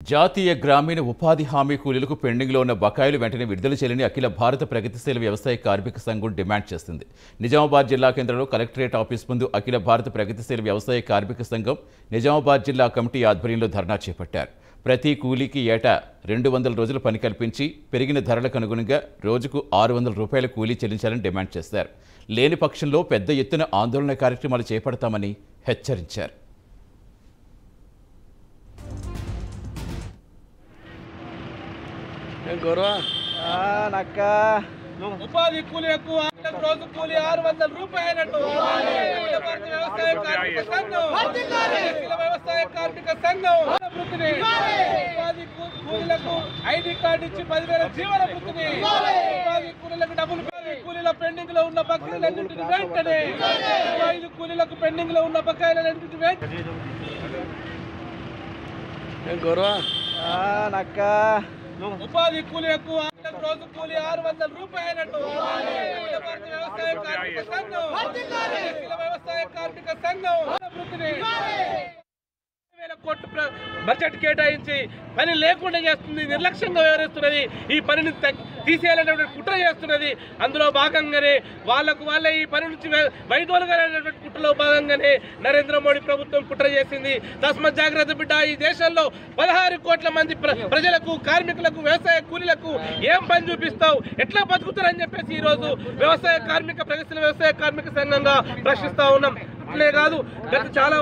జాతీయ గ్రామీణ ఉపాధి హామీ కూలీలకు పెండింగ్లో ఉన్న బకాయిలు వెంటనే విడుదల చేయాలని అఖిల భారత ప్రగతిశీల వ్యవసాయ కార్మిక సంఘం డిమాండ్ చేసింది. నిజామాబాద్ జిల్లా కేంద్రంలో కలెక్టరేట్ ఆఫీస్ ముందు అఖిల భారత ప్రగతిశీల వ్యవసాయ కార్మిక సంఘం నిజామాబాద్ జిల్లా కమిటీ ఆధ్వర్యంలో ధర్నా చేపట్టారు. ప్రతి కూలీకి ఏటా 200 రోజుల పని కల్పించి పెరిగిన ధరలకు అనుగుణంగా రోజుకు 600 రూపాయల కూలీ చెల్లించాలని డిమాండ్ చేశారు. లేని పక్షంలో పెద్ద ఎత్తున ఆందోళన కార్యక్రమాలు చేపడతామని హెచ్చరించారు. ఉపాధి కూలీలకు రోజు కూలీ 600 రూపాయలు. వ్యవసాయ కార్మిక సంఘం ఉపాధి కూలీలకు ఐడి కార్డు ఇచ్చి 10,000 జీవన వృత్తిని, ఉపాధి కూలీలకు డబ్బులు కూలీల పెండింగ్ లో ఉన్న బకాయిలన్నింటిని వెంటనే, ఉపాధి కూలీలకు పెండింగ్ లో ఉన్న బకాయిలన్నింటిని వెంటనే ఉపాధి కూలీలకు రోజు కూలీ 600 రూపాయలు. వ్యవసాయ కార్మిక సంఘం వృత్తిని కోట్ల బడ్జెట్ కేటాయించి పని లేకుండా చేస్తుంది, నిర్లక్ష్యంగా వ్యవహరిస్తున్నది. ఈ పనిని తీసేయాలనేటువంటి కుట్ర చేస్తున్నది. అందులో భాగంగానే వాళ్ళే ఈ పని నుంచి వైదొలగాలనేటువంటి కుట్రలో భాగంగానే నరేంద్ర మోడీ ప్రభుత్వం కుట్ర చేసింది. తస్మత్ జాగ్రత్త బిడ్డ. ఈ దేశంలో 16 కోట్ల మంది ప్రజలకు, కార్మికులకు, వ్యవసాయ కూలీలకు ఏం పని చూపిస్తావు, ఎట్లా బతుకుతారని చెప్పేసి ఈరోజు ప్రగతిశీల వ్యవసాయ కార్మిక సంఘంగా ప్రశ్నిస్తా ఉన్నాం. అట్లే కాదు, గత చాలా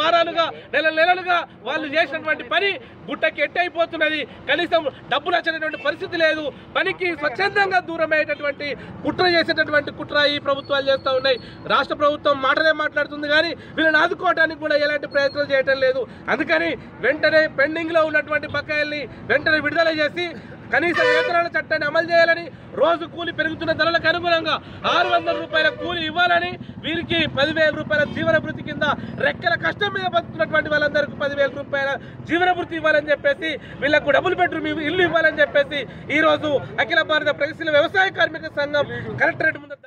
వారాలుగా నెలలుగా వాళ్ళు చేసినటువంటి పని గుట్టకి ఎట్టయిపోతున్నది. కనీసం డబ్బులు వచ్చేటటువంటి పరిస్థితి లేదు. పనికి స్వచ్ఛందంగా దూరమయ్యేటటువంటి కుట్ర చేసేటటువంటి కుట్ర ఈ ప్రభుత్వాలు చేస్తూ ఉన్నాయి. రాష్ట్ర ప్రభుత్వం మాటలే మాట్లాడుతుంది కానీ వీళ్ళని ఆదుకోవడానికి కూడా ఎలాంటి ప్రయత్నాలు చేయటం లేదు. అందుకని వెంటనే పెండింగ్ లో ఉన్నటువంటి బకాయిల్ని వెంటనే విడుదల చేసి కనీస వేతనాల చట్టాన్ని అమలు చేయాలని, రోజు కూలి పెరుగుతున్న ధరలకు అనుగుణంగా 600 రూపాయల కూలి ఇవ్వాలని, వీరికి 10,000 రూపాయల జీవన వృత్తి కింద రెక్కల కష్టం మీద బతుకుతున్నటువంటి వాళ్ళందరికీ 10,000 రూపాయల జీవన వృత్తి ఇవ్వాలని చెప్పేసి, వీళ్లకు డబుల్ బెడ్రూమ్ ఇల్లు ఇవ్వాలని చెప్పేసి ఈరోజు అఖిల భారత ప్రగతిశీల వ్యవసాయ కార్మిక సంఘం కలెక్టరేట్ ముందు